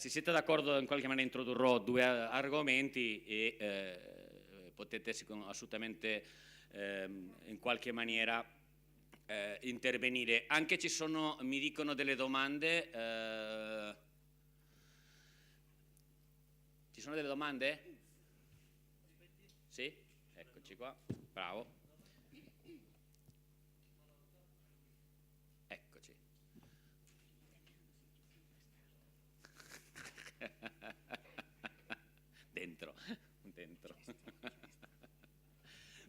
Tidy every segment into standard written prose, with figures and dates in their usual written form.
se siete d'accordo in qualche maniera introdurrò due argomenti e potete assolutamente in qualche maniera intervenire. Anche ci sono, mi dicono, delle domande. Ci sono delle domande? Sì? Eccoci qua, bravo. Eccoci. Dentro.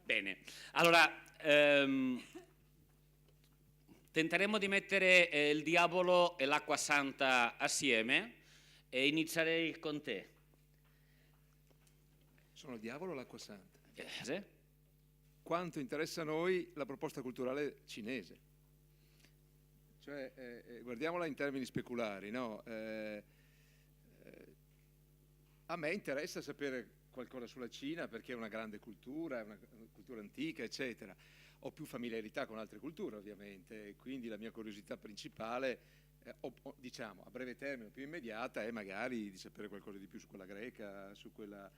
Bene, allora tenteremo di mettere il diavolo e l'acqua santa assieme e inizierei con te. Sono il diavolo o l'acqua santa? Sì? Quanto interessa a noi la proposta culturale cinese? Cioè, guardiamola in termini speculari, no? A me interessa sapere qualcosa sulla Cina perché è una grande cultura, è una cultura antica, eccetera. Ho più familiarità con altre culture, ovviamente, e quindi la mia curiosità principale, diciamo, a breve termine, più immediata, è magari di sapere qualcosa di più su quella greca, su quella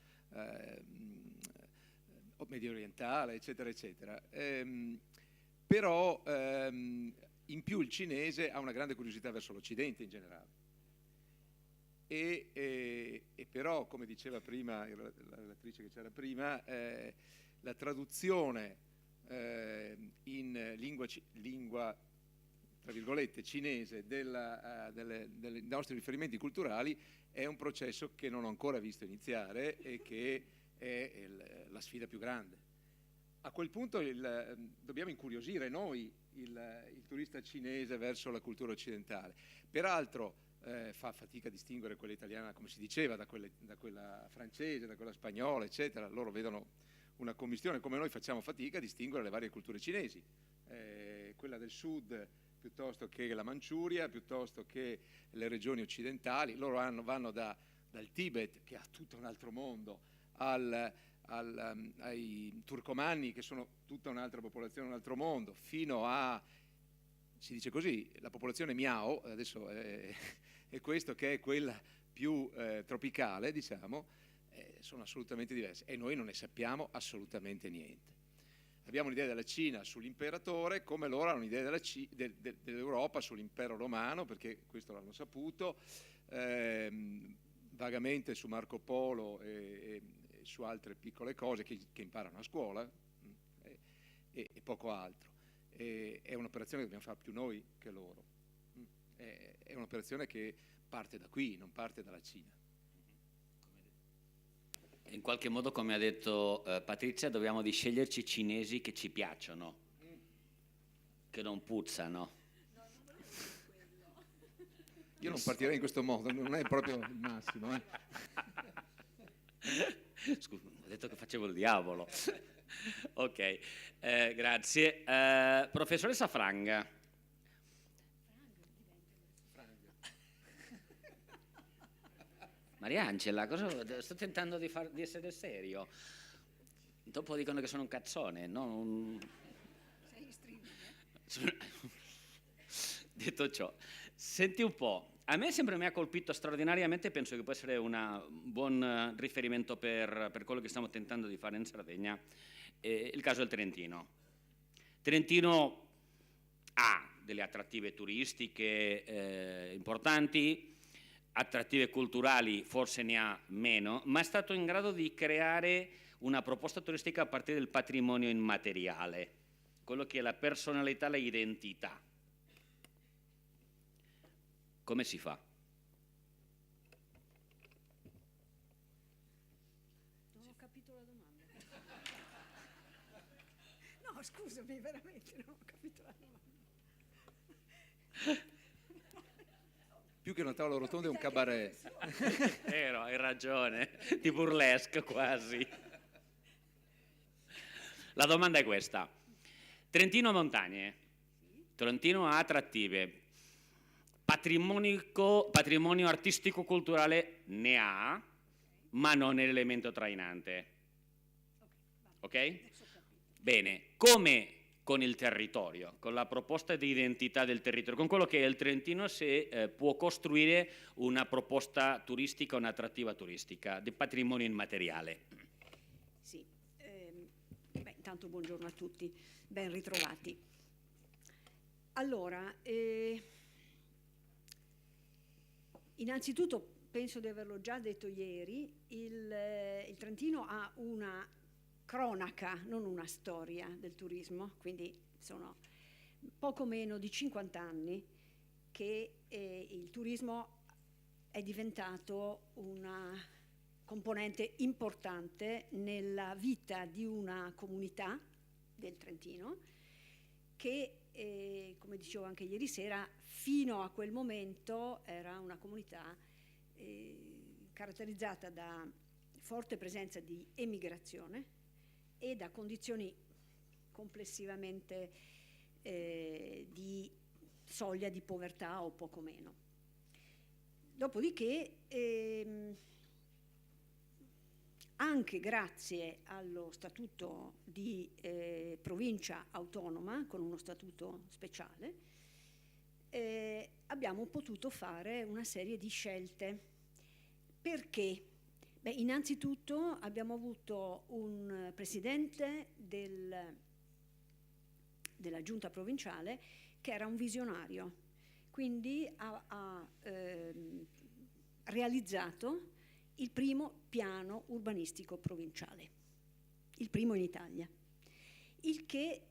medio orientale, eccetera, eccetera. Però in più il cinese ha una grande curiosità verso l'Occidente in generale. E però, come diceva prima la relatrice che c'era prima, la traduzione in lingua tra virgolette cinese dei nostri riferimenti culturali è un processo che non ho ancora visto iniziare e che è la sfida più grande. A quel punto dobbiamo incuriosire noi il turista cinese verso la cultura occidentale. Peraltro fa fatica a distinguere quella italiana, come si diceva, da quella francese, da quella spagnola, eccetera. Loro vedono una commistione, come noi facciamo fatica a distinguere le varie culture cinesi, quella del sud piuttosto che la Manciuria, piuttosto che le regioni occidentali. Loro vanno dal Tibet, che ha tutto un altro mondo, ai turcomanni, che sono tutta un'altra popolazione, un altro mondo, fino a, si dice così, la popolazione Miao, adesso è questo, che è quella più tropicale, diciamo, sono assolutamente diverse e noi non ne sappiamo assolutamente niente. Abbiamo un'idea della Cina sull'imperatore, come loro hanno un'idea dell'Europa sull'impero romano, perché questo l'hanno saputo, vagamente su Marco Polo e su altre piccole cose che imparano a scuola e poco altro. È un'operazione che dobbiamo fare più noi che loro. È un'operazione che parte da qui, non parte dalla Cina. In qualche modo, come ha detto Patrizia, dobbiamo di sceglierci cinesi che ci piacciono, che non puzzano. Io non partirei in questo modo, non è proprio il massimo. Scusa, ho detto che facevo il diavolo. Ok, grazie. Professoressa Franga. Mariangela, cosa sto tentando di essere serio. Dopo dicono che sono un cazzone, no? Sei streaming. Detto ciò, senti un po', a me sempre mi ha colpito straordinariamente, penso che può essere un buon riferimento per quello che stiamo tentando di fare in Sardegna, il caso del Trentino. Trentino ha delle attrattive turistiche importanti, attrattive culturali forse ne ha meno, ma è stato in grado di creare una proposta turistica a partire dal patrimonio immateriale, quello che è la personalità, l'identità. Come si fa? Non ho capito la domanda. No, scusami, veramente non ho capito la domanda. Più che una tavola rotonda è un cabaret. Vero, hai ragione, di burlesque quasi. La domanda è questa. Trentino ha montagne, Trentino ha attrattive, patrimonio artistico-culturale ne ha, ma non è l'elemento trainante. Ok? Bene, come con il territorio, con la proposta di identità del territorio, con quello che è il Trentino, se può costruire una proposta turistica, un'attrattiva turistica di patrimonio immateriale. Sì, intanto buongiorno a tutti, ben ritrovati. Allora, innanzitutto penso di averlo già detto ieri, il Trentino ha una cronaca, non una storia del turismo, quindi sono poco meno di 50 anni che il turismo è diventato una componente importante nella vita di una comunità del Trentino che, come dicevo anche ieri sera, fino a quel momento era una comunità caratterizzata da forte presenza di emigrazione e da condizioni complessivamente di soglia di povertà o poco meno. Dopodiché, anche grazie allo statuto di provincia autonoma, con uno statuto speciale, abbiamo potuto fare una serie di scelte. Perché? Beh, innanzitutto abbiamo avuto un presidente della giunta provinciale che era un visionario, quindi ha realizzato il primo piano urbanistico provinciale, il primo in Italia, il che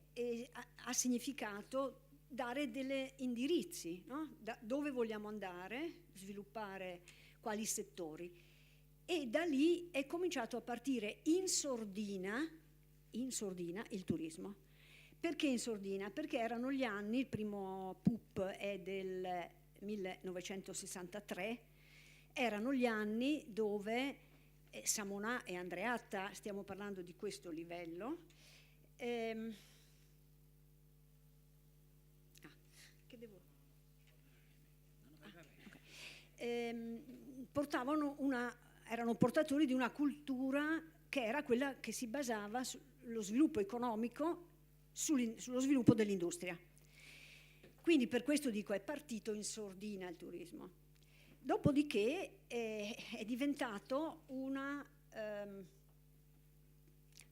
ha significato dare degli indirizzi, no? Da dove vogliamo andare, sviluppare quali settori. E da lì è cominciato a partire in sordina il turismo. Perché in sordina? Perché erano gli anni, il primo PUP è del 1963, erano gli anni dove Samonà e Andreatta, stiamo parlando di questo livello, che devo... erano portatori di una cultura che era quella che si basava sullo sviluppo economico, sullo sviluppo dell'industria. Quindi per questo dico è partito in sordina il turismo. Dopodiché è diventato un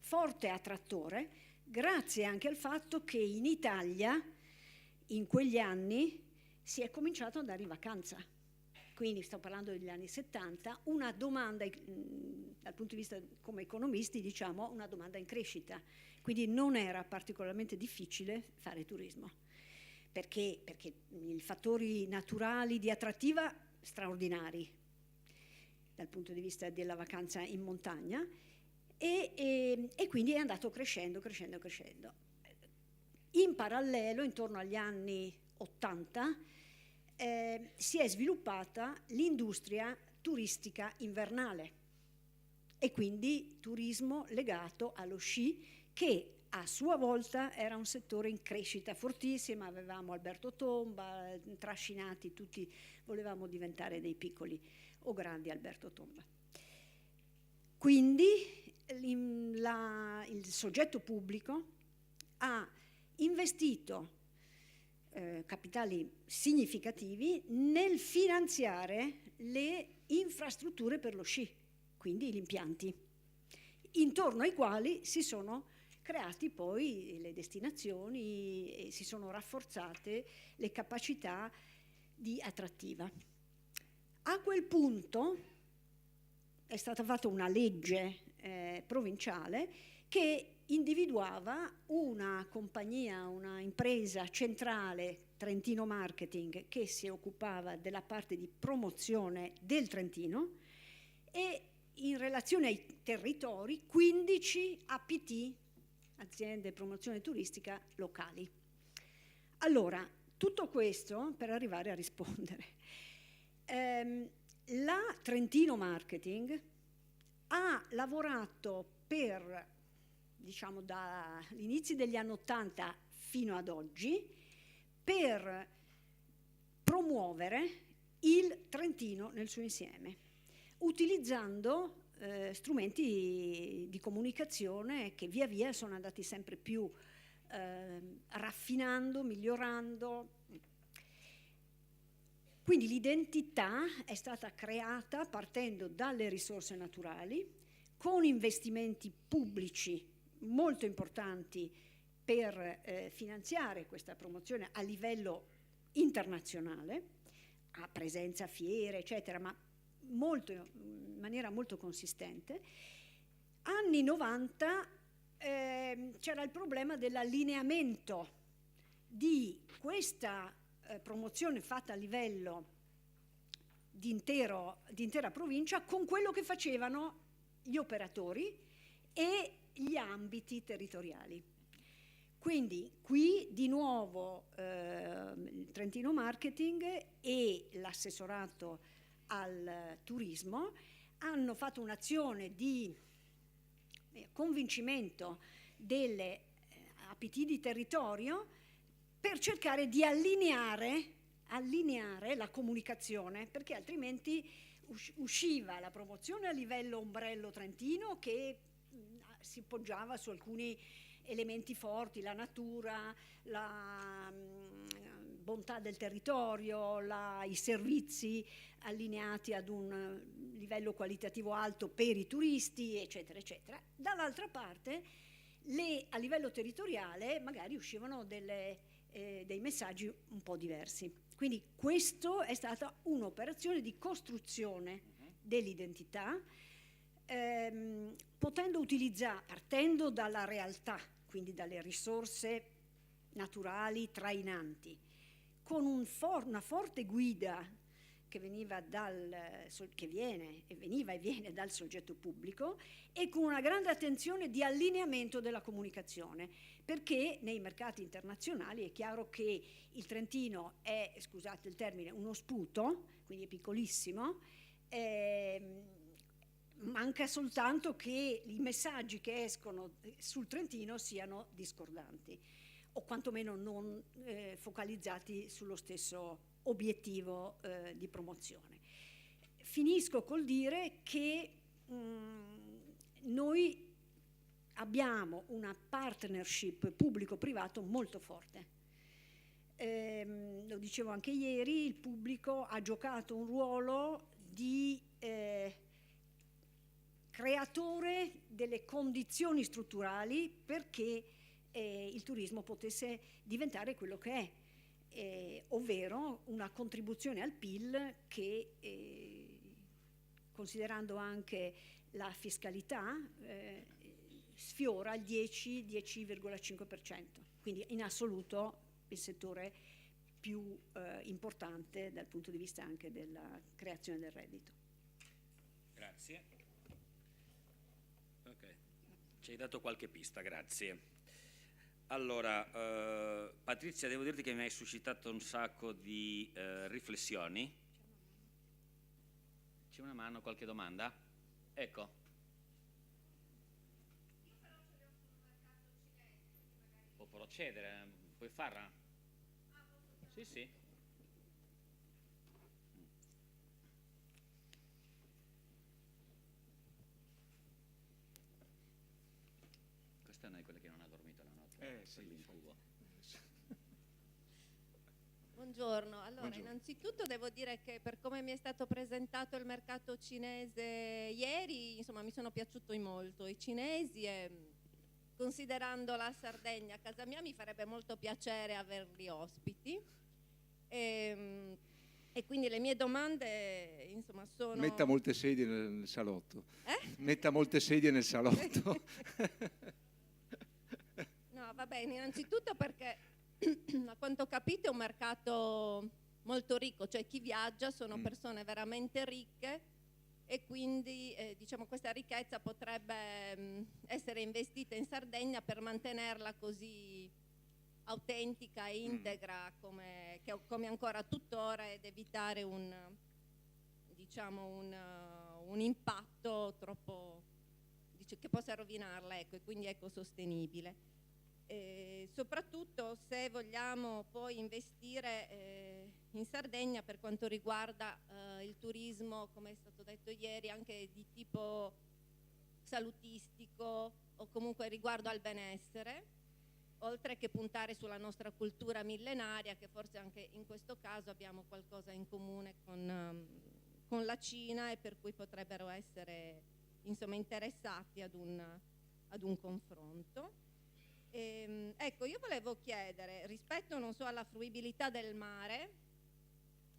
forte attrattore grazie anche al fatto che in Italia in quegli anni si è cominciato ad andare in vacanza. Quindi sto parlando degli anni 70, una domanda, dal punto di vista come economisti, diciamo, una domanda in crescita. Quindi non era particolarmente difficile fare turismo. Perché? Perché i fattori naturali di attrattiva straordinari dal punto di vista della vacanza in montagna e quindi è andato crescendo. In parallelo, intorno agli anni 80, si è sviluppata l'industria turistica invernale e quindi turismo legato allo sci, che a sua volta era un settore in crescita fortissima. Avevamo Alberto Tomba, trascinati tutti, volevamo diventare dei piccoli o grandi Alberto Tomba. Quindi il soggetto pubblico ha investito capitali significativi nel finanziare le infrastrutture per lo sci, quindi gli impianti, intorno ai quali si sono creati poi le destinazioni e si sono rafforzate le capacità di attrattiva. A quel punto è stata fatta una legge provinciale che individuava una compagnia, una impresa centrale, Trentino Marketing, che si occupava della parte di promozione del Trentino e in relazione ai territori 15 APT, aziende di promozione turistica locali. Allora, tutto questo per arrivare a rispondere. La Trentino Marketing ha lavorato per, diciamo, dall'inizio degli anni 80 fino ad oggi per promuovere il Trentino nel suo insieme, utilizzando strumenti di comunicazione che via via sono andati sempre più raffinando, migliorando. Quindi l'identità è stata creata partendo dalle risorse naturali, con investimenti pubblici molto importanti per finanziare questa promozione a livello internazionale, a presenza a fiere, eccetera, ma in maniera molto consistente. Anni 90 c'era il problema dell'allineamento di questa promozione fatta a livello di intera provincia con quello che facevano gli operatori e gli ambiti territoriali. Quindi qui di nuovo il Trentino Marketing e l'assessorato al turismo hanno fatto un'azione di convincimento delle APT di territorio per cercare di allineare la comunicazione, perché altrimenti usciva la promozione a livello ombrello trentino che si poggiava su alcuni elementi forti, la natura, la bontà del territorio, i servizi allineati ad un livello qualitativo alto per i turisti, eccetera, eccetera. Dall'altra parte, a livello territoriale magari uscivano dei messaggi un po' diversi. Quindi questo è stata un'operazione di costruzione dell'identità, potendo utilizzare, partendo dalla realtà, quindi dalle risorse naturali trainanti, con una forte guida che veniva e viene dal soggetto pubblico, e con una grande attenzione di allineamento della comunicazione, perché nei mercati internazionali è chiaro che il Trentino è, scusate il termine, uno sputo, quindi è piccolissimo, manca soltanto che i messaggi che escono sul Trentino siano discordanti o quantomeno non focalizzati sullo stesso obiettivo di promozione. Finisco col dire che noi abbiamo una partnership pubblico-privato molto forte. Lo dicevo anche ieri, il pubblico ha giocato un ruolo di creatore delle condizioni strutturali perché il turismo potesse diventare quello che è, ovvero una contribuzione al PIL che, considerando anche la fiscalità, sfiora il 10,5%, quindi in assoluto il settore più importante dal punto di vista anche della creazione del reddito. Grazie. Okay. Ci hai dato qualche pista, grazie. Allora, Patrizia, devo dirti che mi hai suscitato un sacco di riflessioni. C'è una mano, qualche domanda? Ecco. Può procedere, puoi farla? Sì, sì. Questa non è quella che non ha dormito la notte. Sì, l'incubo. Buongiorno, allora Buongiorno. Innanzitutto devo dire che per come mi è stato presentato il mercato cinese ieri, insomma mi sono piaciuti molto i cinesi e considerando la Sardegna a casa mia mi farebbe molto piacere averli ospiti e quindi le mie domande insomma sono... Metta molte sedie nel salotto. Metta molte sedie nel salotto. No, va bene, innanzitutto perché a quanto ho capito è un mercato molto ricco, cioè chi viaggia sono persone veramente ricche e quindi diciamo questa ricchezza potrebbe essere investita in Sardegna per mantenerla così autentica e integra come ancora tuttora ed evitare un impatto troppo che possa rovinarla, ecco, e quindi ecosostenibile. Soprattutto se vogliamo poi investire in Sardegna per quanto riguarda il turismo, come è stato detto ieri, anche di tipo salutistico o comunque riguardo al benessere, oltre che puntare sulla nostra cultura millenaria, che forse anche in questo caso abbiamo qualcosa in comune con la Cina, e per cui potrebbero essere insomma interessati ad un confronto. Ecco, io volevo chiedere, rispetto non so alla fruibilità del mare,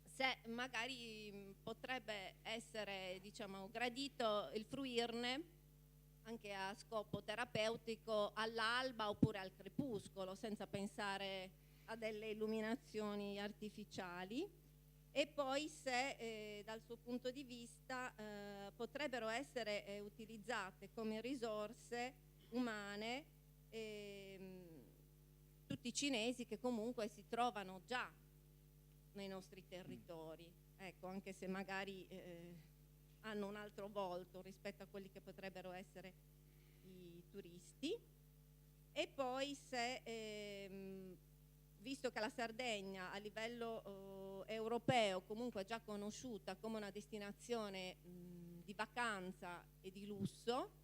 se magari potrebbe essere, diciamo, gradito il fruirne anche a scopo terapeutico all'alba oppure al crepuscolo, senza pensare a delle illuminazioni artificiali, e poi se dal suo punto di vista potrebbero essere utilizzate come risorse umane tutti i cinesi che comunque si trovano già nei nostri territori, ecco, anche se magari hanno un altro volto rispetto a quelli che potrebbero essere i turisti. E poi se, visto che la Sardegna a livello europeo comunque è già conosciuta come una destinazione di vacanza e di lusso,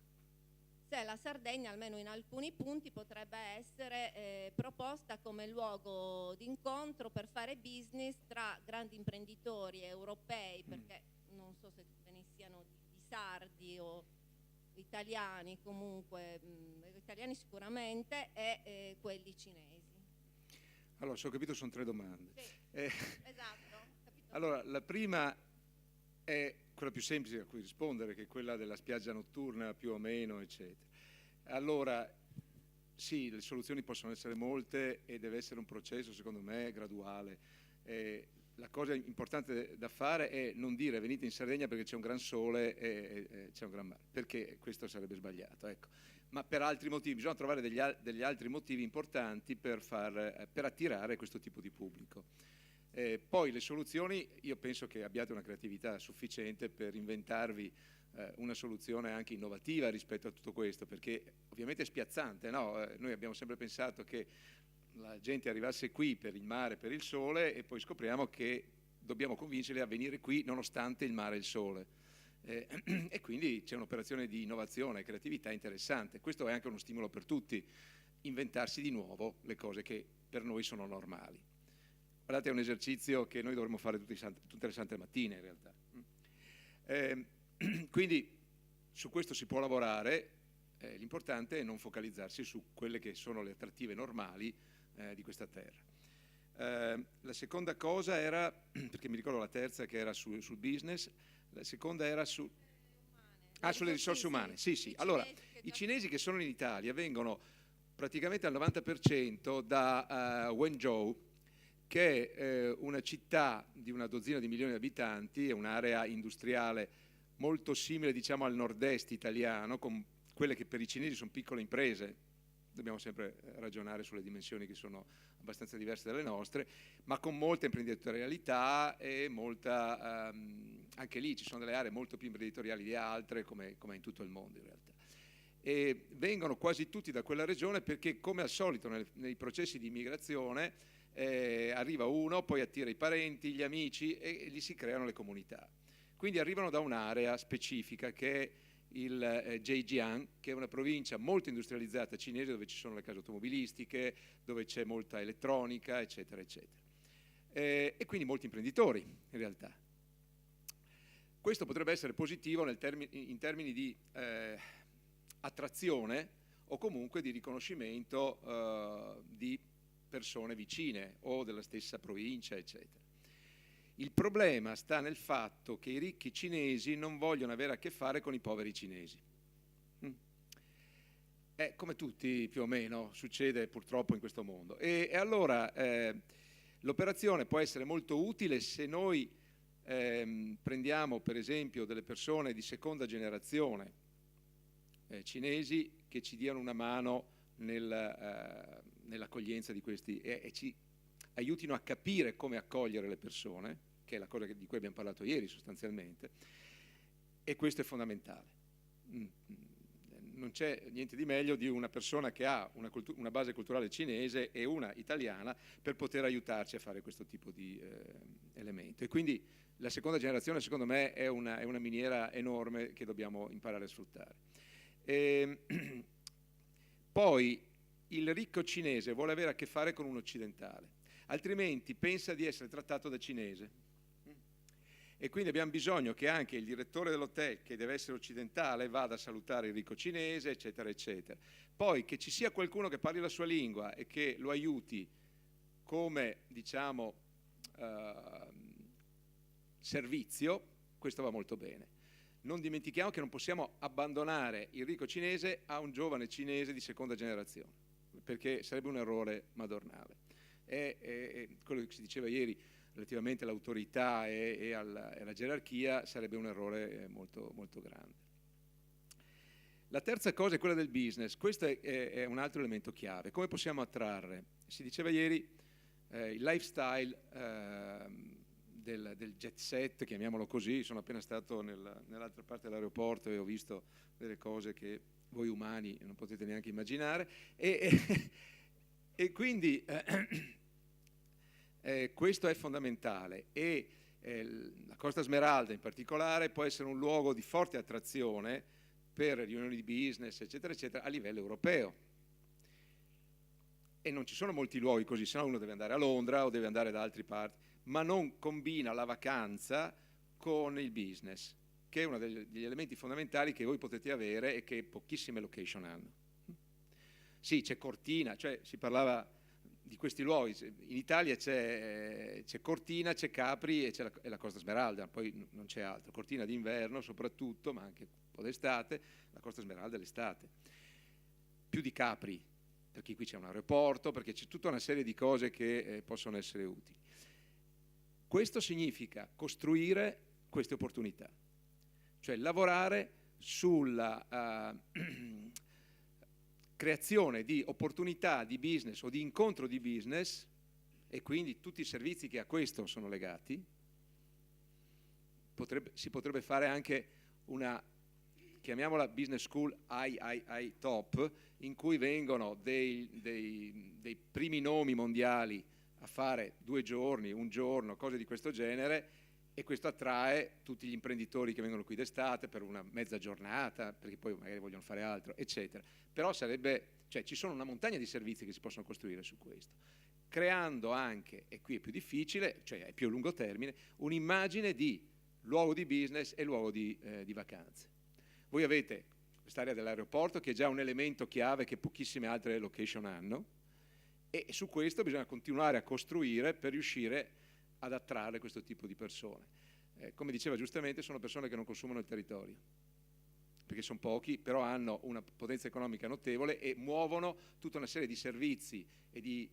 se la Sardegna, almeno in alcuni punti, potrebbe essere proposta come luogo d'incontro per fare business tra grandi imprenditori europei, perché non so se ve ne siano di sardi o italiani, comunque italiani sicuramente, e quelli cinesi. Allora, se ho capito, sono 3 domande. Sì, esatto. Capito? Allora, la prima è quella più semplice a cui rispondere, che è quella della spiaggia notturna più o meno, eccetera. Allora, sì, le soluzioni possono essere molte e deve essere un processo, secondo me, graduale. La cosa importante da fare è non dire venite in Sardegna perché c'è un gran sole e c'è un gran mare, perché questo sarebbe sbagliato, ecco. Ma per altri motivi, bisogna trovare degli altri motivi importanti per attirare questo tipo di pubblico. Poi le soluzioni, io penso che abbiate una creatività sufficiente per inventarvi una soluzione anche innovativa rispetto a tutto questo, perché ovviamente è spiazzante, no? Noi abbiamo sempre pensato che la gente arrivasse qui per il mare, per il sole, e poi scopriamo che dobbiamo convincerli a venire qui nonostante il mare e il sole. E quindi c'è un'operazione di innovazione e creatività interessante. Questo è anche uno stimolo per tutti, inventarsi di nuovo le cose che per noi sono normali. Guardate, è un esercizio che noi dovremmo fare tutte le sante mattine in realtà. Quindi su questo si può lavorare, l'importante è non focalizzarsi su quelle che sono le attrattive normali di questa terra. La seconda cosa era, perché mi ricordo la terza che era sul business, la seconda era sulle risorse umane. Sì. Allora, i cinesi che sono in Italia vengono praticamente al 90% da Wenzhou, che è una città di una dozzina di milioni di abitanti, è un'area industriale molto simile, diciamo, al nord-est italiano, con quelle che per i cinesi sono piccole imprese. Dobbiamo sempre ragionare sulle dimensioni che sono abbastanza diverse dalle nostre, ma con molta imprenditorialità e molta, anche lì ci sono delle aree molto più imprenditoriali di altre, come in tutto il mondo in realtà. E vengono quasi tutti da quella regione perché, come al solito nei processi di immigrazione, arriva uno, poi attira i parenti, gli amici e lì si creano le comunità. Quindi arrivano da un'area specifica che è il Zhejiang, che è una provincia molto industrializzata cinese, dove ci sono le case automobilistiche, dove c'è molta elettronica, eccetera, eccetera. E quindi molti imprenditori, in realtà. Questo potrebbe essere positivo in termini di attrazione o comunque di riconoscimento di persone vicine o della stessa provincia, eccetera. Il problema sta nel fatto che i ricchi cinesi non vogliono avere a che fare con i poveri cinesi. Come tutti più o meno succede purtroppo in questo mondo. E allora l'operazione può essere molto utile se noi prendiamo per esempio delle persone di seconda generazione cinesi che ci diano una mano nell'accoglienza di questi e ci aiutino a capire come accogliere le persone, che è la cosa di cui abbiamo parlato ieri sostanzialmente, e questo è fondamentale. Non c'è niente di meglio di una persona che ha una base culturale cinese e una italiana per poter aiutarci a fare questo tipo di elemento. E quindi la seconda generazione, secondo me, è una miniera enorme che dobbiamo imparare a sfruttare. Poi il ricco cinese vuole avere a che fare con un occidentale, altrimenti pensa di essere trattato da cinese. E quindi abbiamo bisogno che anche il direttore dell'hotel, che deve essere occidentale, vada a salutare il ricco cinese, eccetera, eccetera. Poi che ci sia qualcuno che parli la sua lingua e che lo aiuti come, diciamo, servizio, questo va molto bene. Non dimentichiamo che non possiamo abbandonare il ricco cinese a un giovane cinese di seconda generazione, perché sarebbe un errore madornale. È quello che si diceva ieri relativamente all'autorità e alla gerarchia, sarebbe un errore molto, molto grande. La terza cosa è quella del business. Questo è un altro elemento chiave. Come possiamo attrarre? Si diceva ieri il lifestyle del jet set, chiamiamolo così. Sono appena stato nell'altra parte dell'aeroporto e ho visto delle cose che voi umani non potete neanche immaginare, e quindi questo è fondamentale, e la Costa Smeralda in particolare può essere un luogo di forte attrazione per riunioni di business, eccetera, eccetera, a livello europeo. E non ci sono molti luoghi così, se no uno deve andare a Londra o deve andare da altre parti, ma non combina la vacanza con il business, che è uno degli elementi fondamentali che voi potete avere e che pochissime location hanno. Sì, c'è Cortina, cioè si parlava di questi luoghi. In Italia c'è Cortina, c'è Capri e c'è la Costa Smeralda, poi non c'è altro. Cortina d'inverno soprattutto, ma anche un po' d'estate, la Costa Smeralda l'estate. Più di Capri, perché qui c'è un aeroporto, perché c'è tutta una serie di cose che possono essere utili. Questo significa costruire queste opportunità, cioè lavorare sulla creazione di opportunità di business o di incontro di business, e quindi tutti i servizi che a questo sono legati. Si potrebbe fare anche una, chiamiamola business school III top, in cui vengono dei primi nomi mondiali a fare 2 giorni, 1 giorno, cose di questo genere, e questo attrae tutti gli imprenditori che vengono qui d'estate per una mezza giornata, perché poi magari vogliono fare altro, eccetera. Però ci sono una montagna di servizi che si possono costruire su questo, creando anche, e qui è più difficile, cioè è più a lungo termine, un'immagine di luogo di business e luogo di vacanze. Voi avete quest'area dell'aeroporto che è già un elemento chiave che pochissime altre location hanno, e su questo bisogna continuare a costruire per riuscire ad attrarre questo tipo di persone. Come diceva giustamente, sono persone che non consumano il territorio, perché sono pochi, però hanno una potenza economica notevole e muovono tutta una serie di servizi e di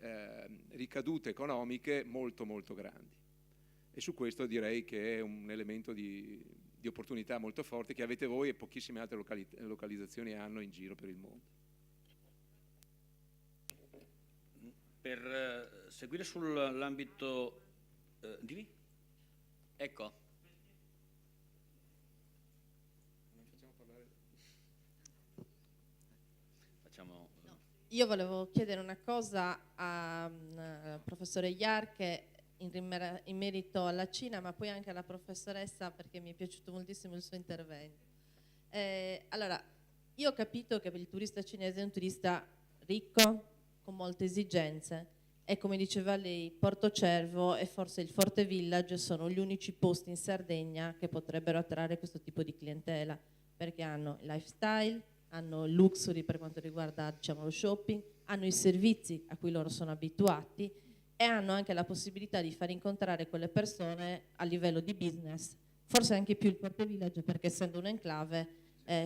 ricadute economiche molto molto grandi. E su questo direi che è un elemento di opportunità molto forte che avete voi e pochissime altre localizzazioni hanno in giro per il mondo. Per seguire sull'ambito dimmi? Ecco. Facciamo. Io volevo chiedere una cosa al professore Iar, che in merito alla Cina, ma poi anche alla professoressa, perché mi è piaciuto moltissimo il suo intervento. Allora, io ho capito che per il turista cinese è un turista ricco, con molte esigenze, e come diceva lei, Portocervo e forse il Forte Village sono gli unici posti in Sardegna che potrebbero attrarre questo tipo di clientela, perché hanno il lifestyle, hanno il luxury per quanto riguarda, diciamo, lo shopping, hanno i servizi a cui loro sono abituati e hanno anche la possibilità di far incontrare quelle persone a livello di business, forse anche più il Forte Village, perché essendo un enclave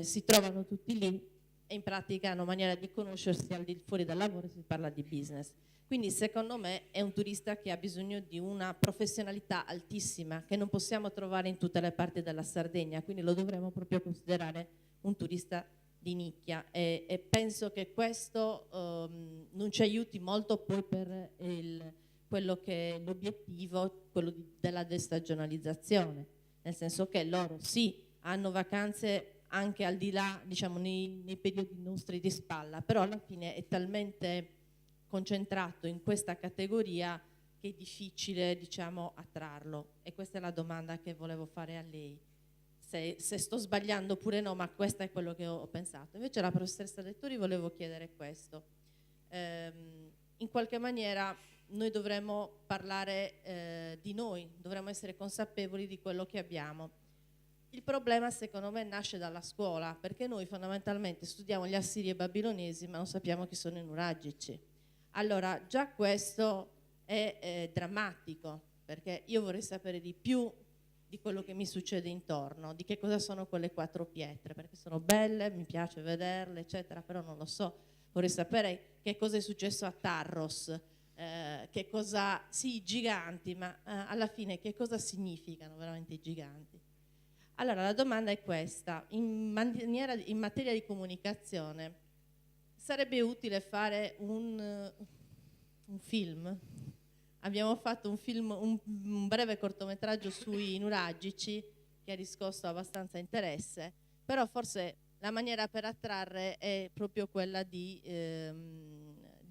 si trovano tutti lì e in pratica hanno maniera di conoscersi al di fuori dal lavoro, si parla di business. Quindi secondo me è un turista che ha bisogno di una professionalità altissima che non possiamo trovare in tutte le parti della Sardegna, quindi lo dovremmo proprio considerare un turista di nicchia, e penso che questo non ci aiuti molto poi per quello che è l'obiettivo, quello della destagionalizzazione, nel senso che loro sì hanno vacanze anche al di là, diciamo, nei periodi nostri di spalla, però alla fine è talmente concentrato in questa categoria che è difficile, diciamo, attrarlo. E questa è la domanda che volevo fare a lei, se sto sbagliando oppure no, ma questo è quello che ho pensato. Invece alla professoressa Lettori volevo chiedere questo. in qualche maniera noi dovremmo parlare di noi, dovremmo essere consapevoli di quello che abbiamo. Il problema secondo me nasce dalla scuola, perché noi fondamentalmente studiamo gli assiri e babilonesi ma non sappiamo chi sono i nuragici. Allora già questo è drammatico, perché io vorrei sapere di più di quello che mi succede intorno, di che cosa sono quelle 4 pietre, perché sono belle, mi piace vederle, eccetera, però non lo so. Vorrei sapere che cosa è successo a Tarros, che cosa, sì, giganti, ma alla fine che cosa significano veramente i giganti? Allora la domanda è questa: in materia di comunicazione sarebbe utile fare un film. Abbiamo fatto un film, un breve cortometraggio sui nuragici che ha riscosso abbastanza interesse, però forse la maniera per attrarre è proprio quella di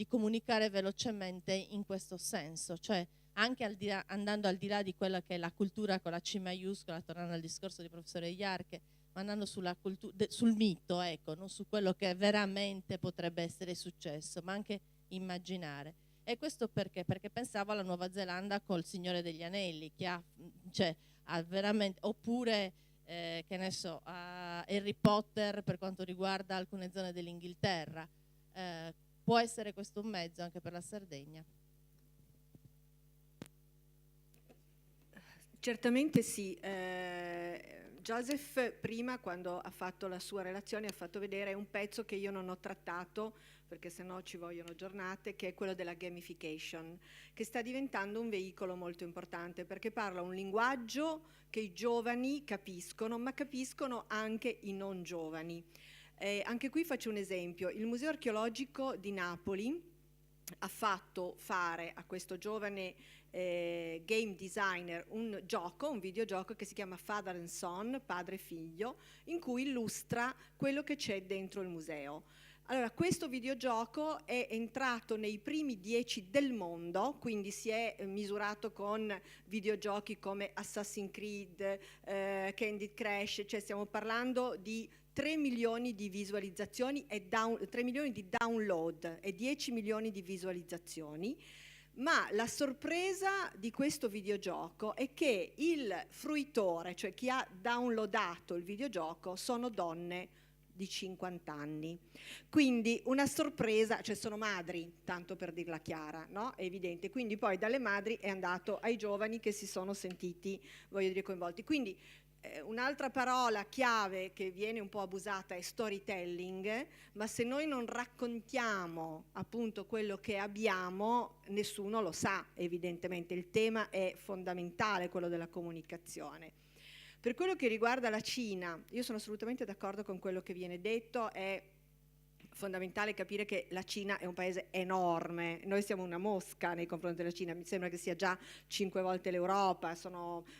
comunicare velocemente in questo senso, cioè anche andando al di là di quella che è la cultura con la C maiuscola, tornando al discorso di professore Iarche, ma andando sul mito, ecco, non su quello che veramente potrebbe essere successo, ma anche immaginare. E questo perché? Perché pensavo alla Nuova Zelanda col Signore degli Anelli, che ha veramente, oppure che ne so, a Harry Potter per quanto riguarda alcune zone dell'Inghilterra. Può essere questo un mezzo anche per la Sardegna? Certamente sì. Joseph prima, quando ha fatto la sua relazione, ha fatto vedere un pezzo che io non ho trattato, perché sennò ci vogliono giornate, che è quello della gamification, che sta diventando un veicolo molto importante, perché parla un linguaggio che i giovani capiscono, ma capiscono anche i non giovani. Anche qui faccio un esempio. Il Museo Archeologico di Napoli ha fatto fare a questo giovane game designer un videogioco che si chiama Father and Son, padre e figlio, in cui illustra quello che c'è dentro il museo. Allora, questo videogioco è entrato nei primi 10 del mondo, quindi si è misurato con videogiochi come Assassin's Creed, Candy Crush, cioè stiamo parlando di 3 milioni di visualizzazioni e 3 milioni di download e 10 milioni di visualizzazioni. Ma la sorpresa di questo videogioco è che il fruitore, cioè chi ha downloadato il videogioco, sono donne di 50 anni. Quindi una sorpresa, cioè sono madri, tanto per dirla chiara, no? È evidente. Quindi poi dalle madri è andato ai giovani che si sono sentiti, voglio dire, coinvolti. Quindi un'altra parola chiave che viene un po' abusata è storytelling, ma se noi non raccontiamo appunto quello che abbiamo, nessuno lo sa, evidentemente. Il tema è fondamentale, quello della comunicazione. Per quello che riguarda la Cina, io sono assolutamente d'accordo con quello che viene detto, è fondamentale capire che la Cina è un paese enorme, noi siamo una mosca nei confronti della Cina, mi sembra che sia già 5 volte l'Europa,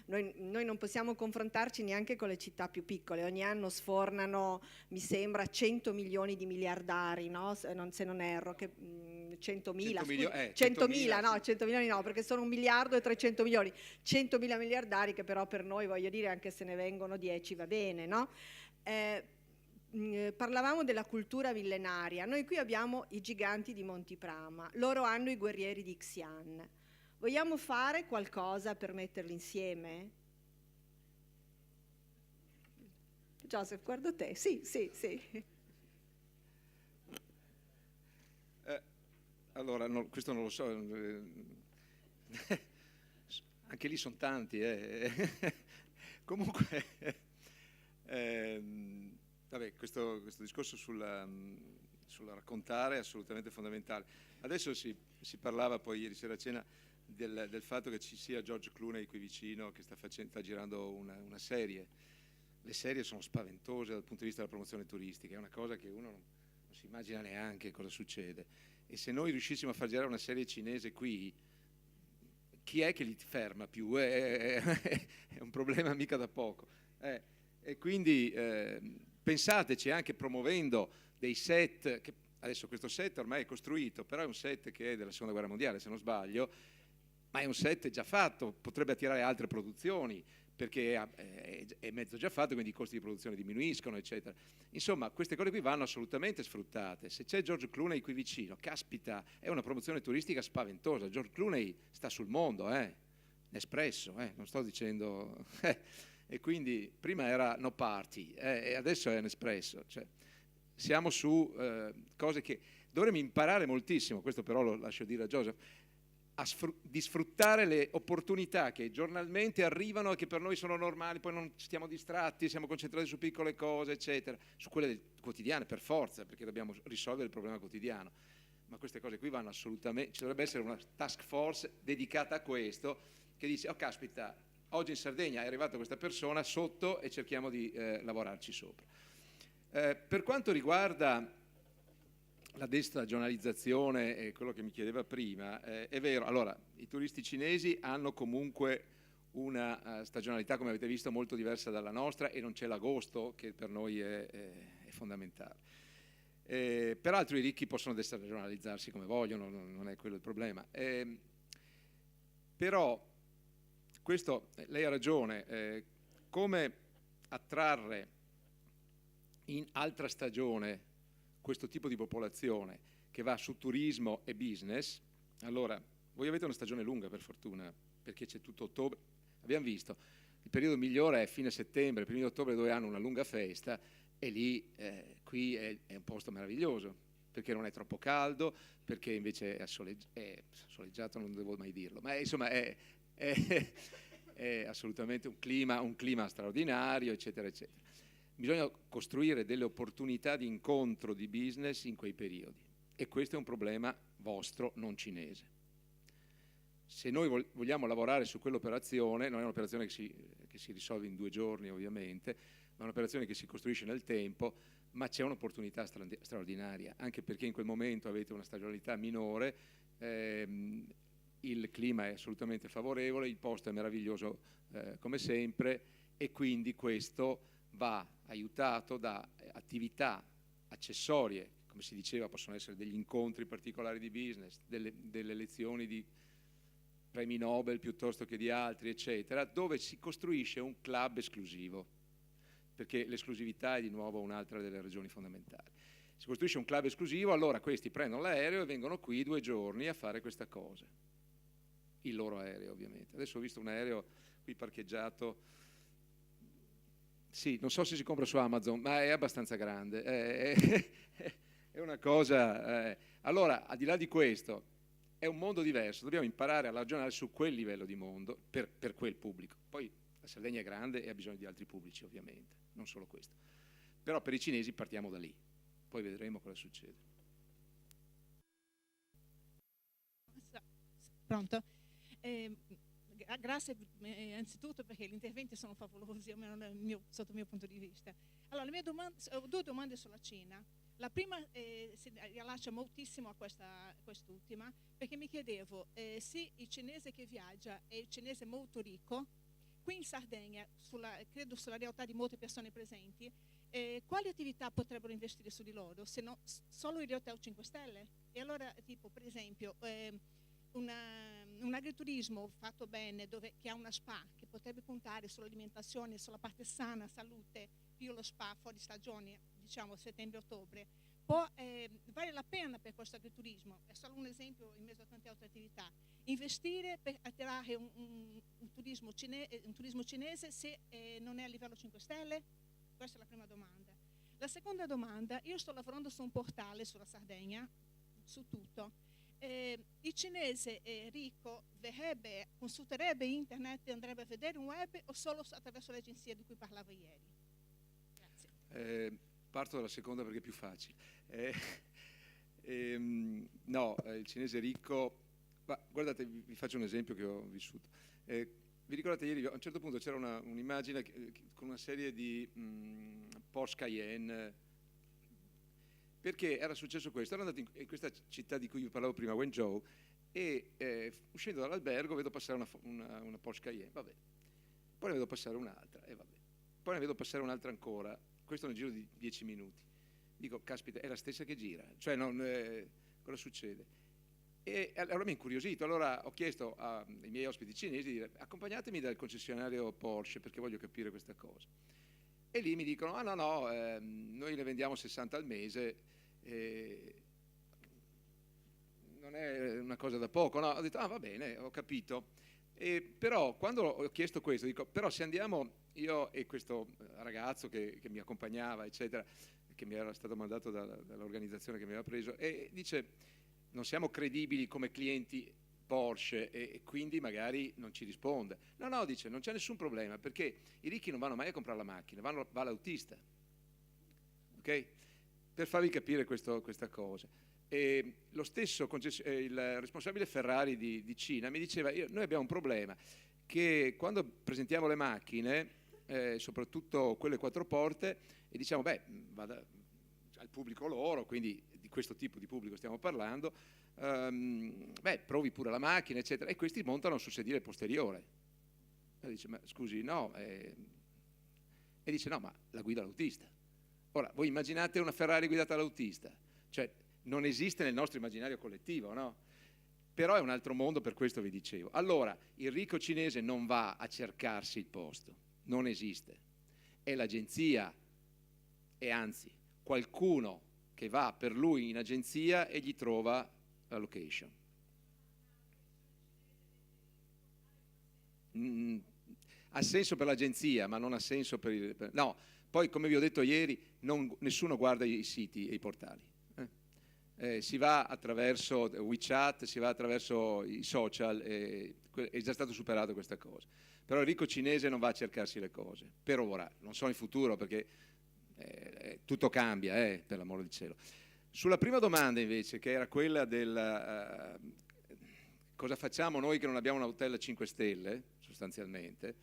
noi non possiamo confrontarci neanche con le città più piccole, ogni anno sfornano, mi sembra, 100 milioni di miliardari, no? Se non erro, 100.000, 100.000, no, 100 milioni no, perché sono 1 miliardo e 300 milioni, 100.000 miliardari che però per noi, voglio dire, anche se ne vengono 10 va bene, no? Parlavamo della cultura millenaria, noi qui abbiamo i giganti di Monti Prama, loro hanno i guerrieri di Xi'an. Vogliamo fare qualcosa per metterli insieme? Joseph, guardo te, sì. Allora, no, questo non lo so, anche lì sono tanti. Comunque, vabbè, questo discorso sulla raccontare è assolutamente fondamentale. Adesso si parlava poi ieri sera a cena del fatto che ci sia George Clooney qui vicino che sta girando una serie. Le serie sono spaventose dal punto di vista della promozione turistica, è una cosa che uno non si immagina neanche cosa succede. E se noi riuscissimo a far girare una serie cinese qui, chi è che li ferma più? È un problema mica da poco. E quindi pensateci, anche promuovendo dei set, che adesso questo set ormai è costruito, però è un set che è della Seconda Guerra Mondiale, se non sbaglio, ma è un set già fatto, potrebbe attirare altre produzioni. perché è mezzo già fatto, quindi i costi di produzione diminuiscono, eccetera. Insomma, queste cose qui vanno assolutamente sfruttate. Se c'è George Clooney qui vicino, caspita, è una promozione turistica spaventosa. George Clooney sta sul mondo, Nespresso, non sto dicendo... E quindi prima era No Party, e adesso è Nespresso. Cioè, siamo su cose che dovremmo imparare moltissimo, questo però lo lascio dire a Joseph, di sfruttare le opportunità che giornalmente arrivano e che per noi sono normali, poi non stiamo distratti, siamo concentrati su piccole cose, eccetera, su quelle quotidiane per forza, perché dobbiamo risolvere il problema quotidiano. Ma queste cose qui vanno assolutamente, ci dovrebbe essere una task force dedicata a questo, che dice, oh caspita, oggi in Sardegna è arrivata questa persona sotto e cerchiamo di lavorarci sopra. Per quanto riguarda la destagionalizzazione e quello che mi chiedeva prima, è vero, allora i turisti cinesi hanno comunque una stagionalità, come avete visto, molto diversa dalla nostra, e non c'è l'agosto, che per noi è fondamentale. Peraltro i ricchi possono destagionalizzarsi come vogliono, non è quello il problema. Però questo, lei ha ragione, come attrarre in altra stagione questo tipo di popolazione che va su turismo e business. Allora, voi avete una stagione lunga per fortuna, perché c'è tutto ottobre, abbiamo visto, il periodo migliore è fine settembre, primi di ottobre, dove hanno una lunga festa, e lì, qui è un posto meraviglioso, perché non è troppo caldo, perché invece è soleggiato, non devo mai dirlo, ma insomma è assolutamente un clima straordinario, eccetera, eccetera. Bisogna costruire delle opportunità di incontro di business in quei periodi, e questo è un problema vostro, non cinese. Se noi vogliamo lavorare su quell'operazione, non è un'operazione che si risolve in 2 giorni ovviamente, ma è un'operazione che si costruisce nel tempo, ma c'è un'opportunità straordinaria, anche perché in quel momento avete una stagionalità minore, il clima è assolutamente favorevole, il posto è meraviglioso come sempre, e quindi questo va aiutato da attività accessorie, come si diceva, possono essere degli incontri particolari di business, delle lezioni di premi Nobel piuttosto che di altri, eccetera, dove si costruisce un club esclusivo, perché l'esclusività è di nuovo un'altra delle ragioni fondamentali. Si costruisce un club esclusivo, allora questi prendono l'aereo e vengono qui 2 giorni a fare questa cosa, il loro aereo ovviamente. Adesso ho visto un aereo qui parcheggiato, sì, non so se si compra su Amazon, ma è abbastanza grande, è una cosa... Allora, al di là di questo, è un mondo diverso, dobbiamo imparare a ragionare su quel livello di mondo per quel pubblico. Poi la Sardegna è grande e ha bisogno di altri pubblici, ovviamente, non solo questo. Però per i cinesi partiamo da lì, poi vedremo cosa succede. Pronto? Grazie innanzitutto perché gli interventi sono favolosi, almeno sotto il mio punto di vista. Allora, ho 2 domande sulla Cina. La prima si rilascia moltissimo a quest'ultima, perché mi chiedevo se il cinese che viaggia è il cinese molto ricco, qui in Sardegna, credo sulla realtà di molte persone presenti, quali attività potrebbero investire su di loro, se no solo in hotel 5 stelle? E allora, tipo, per esempio, un agriturismo fatto bene, che ha una spa, che potrebbe puntare sull'alimentazione, sulla parte sana, salute, più lo spa fuori stagione, diciamo settembre-ottobre, vale la pena per questo agriturismo, è solo un esempio in mezzo a tante altre attività, investire per attirare un turismo cinese se non è a livello 5 stelle? Questa è la prima domanda. La seconda domanda, io sto lavorando su un portale sulla Sardegna, su tutto. Il cinese ricco consulterebbe internet e andrebbe a vedere un web, o solo attraverso l'agenzia di cui parlavo ieri? Grazie. Parto dalla seconda perché è più facile. No, il cinese ricco... guardate, vi faccio un esempio che ho vissuto. Vi ricordate ieri, a un certo punto c'era un'immagine con una serie di Porsche Cayenne, perché era successo questo. Ero andato in questa città di cui vi parlavo prima, Wenzhou, e uscendo dall'albergo vedo passare una Porsche Cayenne, vabbè. Poi ne vedo passare un'altra, e vabbè. Poi ne vedo passare un'altra ancora, questo nel giro di 10 minuti. Dico, caspita, è la stessa che gira, cioè cosa succede? E allora mi ha incuriosito, allora ho chiesto ai miei ospiti cinesi di dire accompagnatemi dal concessionario Porsche perché voglio capire questa cosa. E lì mi dicono, no, noi ne vendiamo 60 al mese, non è una cosa da poco, no? Ho detto, va bene, ho capito. Però quando ho chiesto questo, dico, però se andiamo io e questo ragazzo che mi accompagnava, eccetera, che mi era stato mandato dall'organizzazione che mi aveva preso, e dice, non siamo credibili come clienti Porsche e quindi magari non ci risponde. No, dice, non c'è nessun problema perché i ricchi non vanno mai a comprare la macchina, va l'autista. Ok? Per farvi capire questa cosa. E lo stesso il responsabile Ferrari di Cina mi diceva, noi abbiamo un problema, che quando presentiamo le macchine, soprattutto quelle 4 porte, e diciamo, vada al pubblico loro, quindi di questo tipo di pubblico stiamo parlando, provi pure la macchina, eccetera, e questi montano sul sedile posteriore. E dice, ma scusi, no, e dice, no, ma la guida l'autista. Ora, voi immaginate una Ferrari guidata dall'autista? Cioè, non esiste nel nostro immaginario collettivo, no? Però è un altro mondo, per questo vi dicevo. Allora, il ricco cinese non va a cercarsi il posto, non esiste. È l'agenzia, e anzi, qualcuno che va per lui in agenzia e gli trova la location. Ha senso per l'agenzia, ma non ha senso no, poi come vi ho detto ieri, nessuno guarda i siti e i portali. Si va attraverso WeChat, si va attraverso i social, è già stato superato questa cosa. Però il ricco cinese non va a cercarsi le cose, per ora, non so in futuro perché tutto cambia, per l'amore del cielo. Sulla prima domanda invece, che era quella del cosa facciamo noi che non abbiamo un hotel a 5 stelle, sostanzialmente,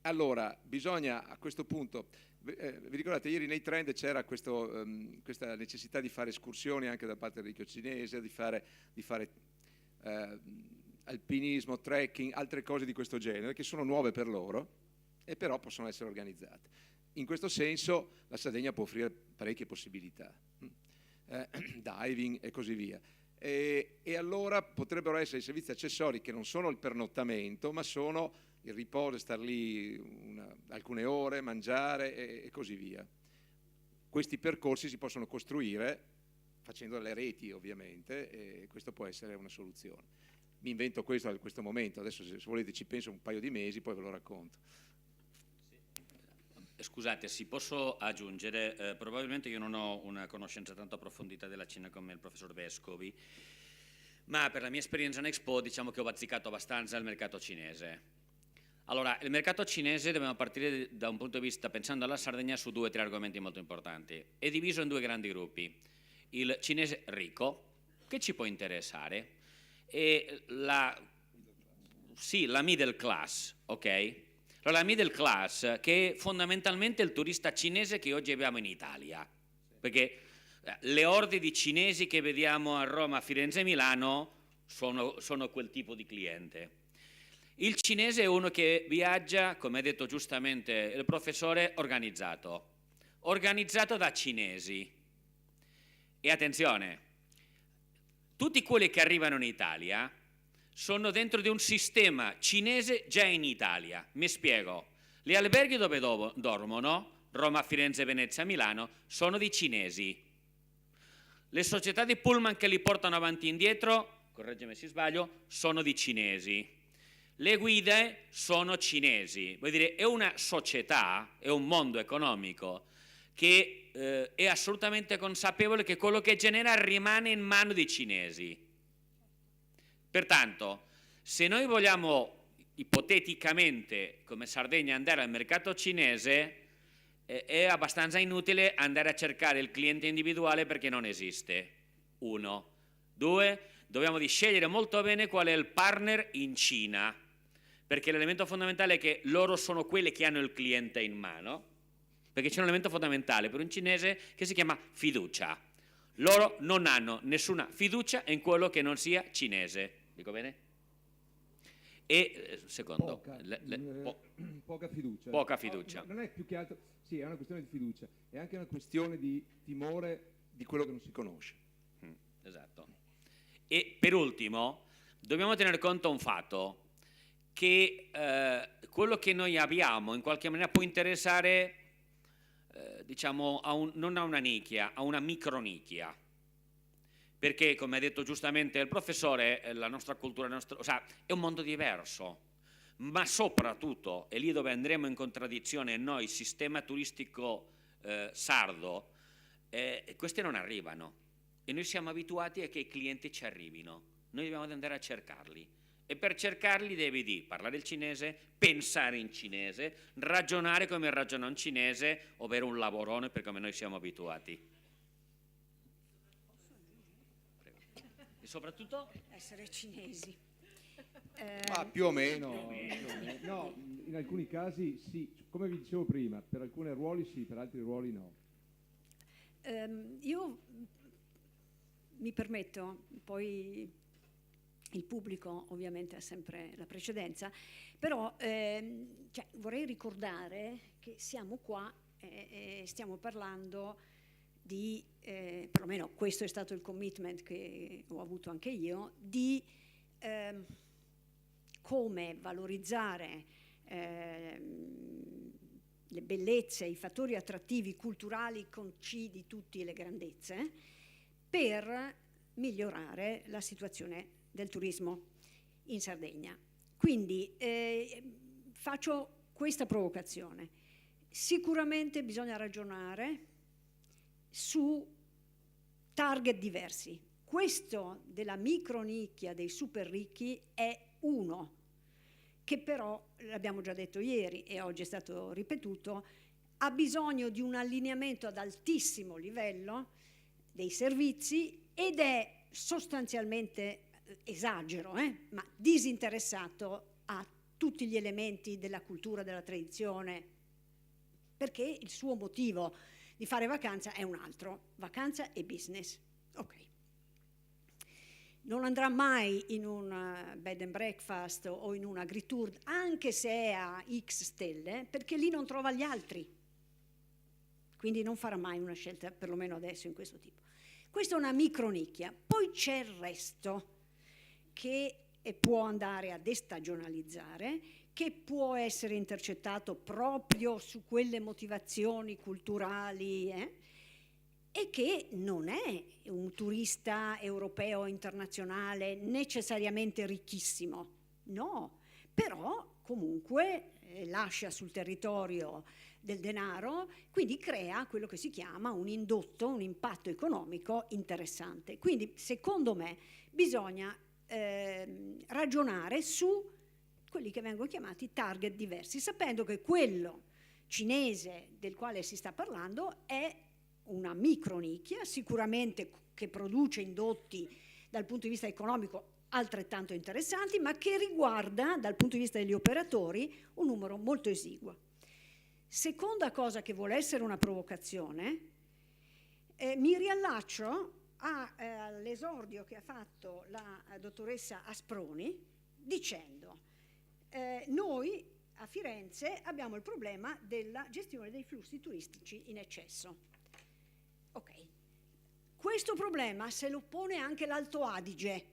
allora bisogna a questo punto, vi ricordate ieri nei trend c'era questa necessità di fare escursioni anche da parte del ricco cinese, di fare alpinismo, trekking, altre cose di questo genere che sono nuove per loro e però possono essere organizzate. In questo senso la Sardegna può offrire parecchie possibilità, diving e così via. E allora potrebbero essere i servizi accessori che non sono il pernottamento, ma sono il riposo, star lì alcune ore, mangiare e così via. Questi percorsi si possono costruire facendo delle reti, ovviamente, e questo può essere una soluzione. Mi invento questo a questo momento, adesso se volete ci penso un paio di mesi, poi ve lo racconto. Scusate, si posso aggiungere, probabilmente io non ho una conoscenza tanto approfondita della Cina come il professor Vescovi, ma per la mia esperienza in Expo diciamo che ho bazzicato abbastanza il mercato cinese. Allora, il mercato cinese dobbiamo partire da un punto di vista, pensando alla Sardegna, su 2 o 3 argomenti molto importanti. È diviso in 2 grandi gruppi. Il cinese ricco, che ci può interessare, e la middle class, ok? Allora, la middle class, che è fondamentalmente il turista cinese che oggi abbiamo in Italia, perché le orde di cinesi che vediamo a Roma, Firenze e Milano sono quel tipo di cliente. Il cinese è uno che viaggia, come ha detto giustamente il professore, organizzato da cinesi. E attenzione, tutti quelli che arrivano in Italia sono dentro di un sistema cinese già in Italia. Mi spiego. Gli alberghi dove dormono, Roma, Firenze, Venezia, Milano, sono di cinesi. Le società di pullman che li portano avanti e indietro, correggimi se sbaglio, sono di cinesi. Le guide sono cinesi. Vuol dire, è una società, è un mondo economico che è assolutamente consapevole che quello che genera rimane in mano dei cinesi. Pertanto, se noi vogliamo ipoteticamente, come Sardegna, andare al mercato cinese, è abbastanza inutile andare a cercare il cliente individuale perché non esiste. 1. 2. Dobbiamo scegliere molto bene qual è il partner in Cina, perché l'elemento fondamentale è che loro sono quelli che hanno il cliente in mano, perché c'è un elemento fondamentale per un cinese che si chiama fiducia. Loro non hanno nessuna fiducia in quello che non sia cinese. Dico bene? E secondo, poca fiducia. Poca fiducia. Non è più che altro, sì, è una questione di fiducia, è anche una questione di timore di quello che non si conosce. Esatto. E per ultimo, dobbiamo tenere conto un fatto, che quello che noi abbiamo in qualche maniera può interessare, diciamo, non a una nicchia, a una micronicchia. Perché, come ha detto giustamente il professore, la nostra cultura, è un mondo diverso, ma soprattutto, e lì dove andremo in contraddizione noi, sistema turistico sardo, questi non arrivano e noi siamo abituati a che i clienti ci arrivino, noi dobbiamo andare a cercarli e per cercarli devi parlare il cinese, pensare in cinese, ragionare come ragiona un cinese, ovvero un lavorone per come noi siamo abituati. E soprattutto essere cinesi. Ma più o meno. No, in alcuni casi sì, come vi dicevo prima, per alcuni ruoli sì, per altri ruoli no. Io mi permetto, poi il pubblico ovviamente ha sempre la precedenza, però vorrei ricordare che siamo qua e stiamo parlando di, perlomeno questo è stato il commitment che ho avuto anche io, di come valorizzare le bellezze, i fattori attrattivi culturali con C di tutte le grandezze per migliorare la situazione del turismo in Sardegna. Quindi faccio questa provocazione. Sicuramente bisogna ragionare su target diversi. Questo della micronicchia dei super ricchi è uno che però, l'abbiamo già detto ieri e oggi è stato ripetuto, ha bisogno di un allineamento ad altissimo livello dei servizi ed è sostanzialmente, esagero, ma disinteressato a tutti gli elementi della cultura, della tradizione, perché il suo motivo di fare vacanza è un altro, vacanza e business. Ok. Non andrà mai in un bed and breakfast o in un agritour, anche se è a X stelle, perché lì non trova gli altri. Quindi non farà mai una scelta, perlomeno adesso, in questo tipo. Questa è una micronicchia. Poi c'è il resto che può andare a destagionalizzare, che può essere intercettato proprio su quelle motivazioni culturali, e che non è un turista europeo internazionale necessariamente ricchissimo, no, però comunque lascia sul territorio del denaro, quindi crea quello che si chiama un indotto, un impatto economico interessante. Quindi secondo me bisogna ragionare su quelli che vengono chiamati target diversi, sapendo che quello cinese del quale si sta parlando è una micronicchia, sicuramente che produce indotti dal punto di vista economico altrettanto interessanti, ma che riguarda dal punto di vista degli operatori un numero molto esiguo. Seconda cosa che vuole essere una provocazione, mi riallaccio all'esordio che ha fatto la dottoressa Asproni dicendo noi a Firenze abbiamo il problema della gestione dei flussi turistici in eccesso. Ok, questo problema se lo pone anche l'Alto Adige,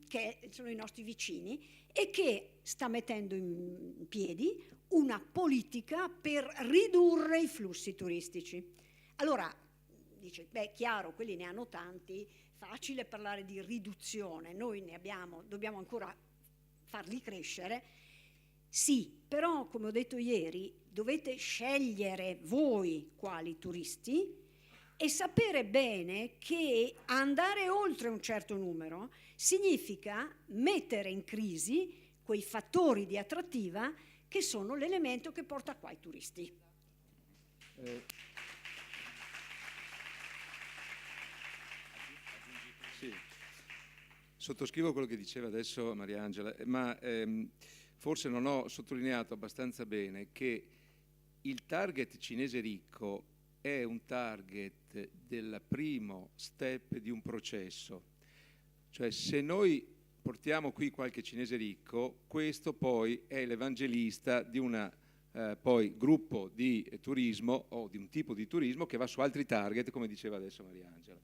che sono i nostri vicini, e che sta mettendo in piedi una politica per ridurre i flussi turistici. Allora, dice, chiaro, quelli ne hanno tanti, facile parlare di riduzione, noi ne abbiamo, dobbiamo ancora farli crescere. Sì, però, come ho detto ieri, dovete scegliere voi quali turisti e sapere bene che andare oltre un certo numero significa mettere in crisi quei fattori di attrattiva che sono l'elemento che porta qua i turisti. Sì. Sottoscrivo quello che diceva adesso Mariangela, ma forse non ho sottolineato abbastanza bene che il target cinese ricco è un target del primo step di un processo. Cioè, se noi portiamo qui qualche cinese ricco, questo poi è l'evangelista di un poi gruppo di turismo o di un tipo di turismo che va su altri target, come diceva adesso Mariangela.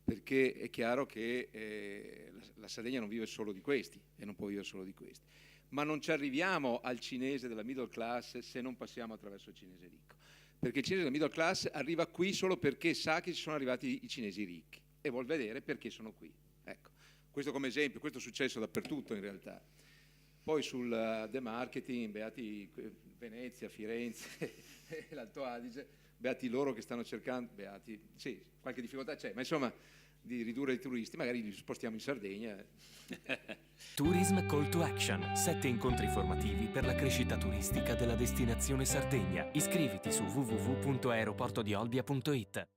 perché è chiaro che la Sardegna non vive solo di questi e non può vivere solo di questi. Ma non ci arriviamo al cinese della middle class se non passiamo attraverso il cinese ricco, perché il cinese della middle class arriva qui solo perché sa che ci sono arrivati i cinesi ricchi e vuol vedere perché sono qui. Ecco, questo come esempio, questo è successo dappertutto in realtà. Poi sul demarketing, beati Venezia, Firenze e l'Alto Adige, beati loro che stanno cercando, beati, sì, qualche difficoltà c'è, ma insomma di ridurre i turisti, magari li spostiamo in Sardegna. Tourism Call to Action, 7 incontri formativi per la crescita turistica della destinazione Sardegna. Iscriviti su www.aeroportodiolbia.it.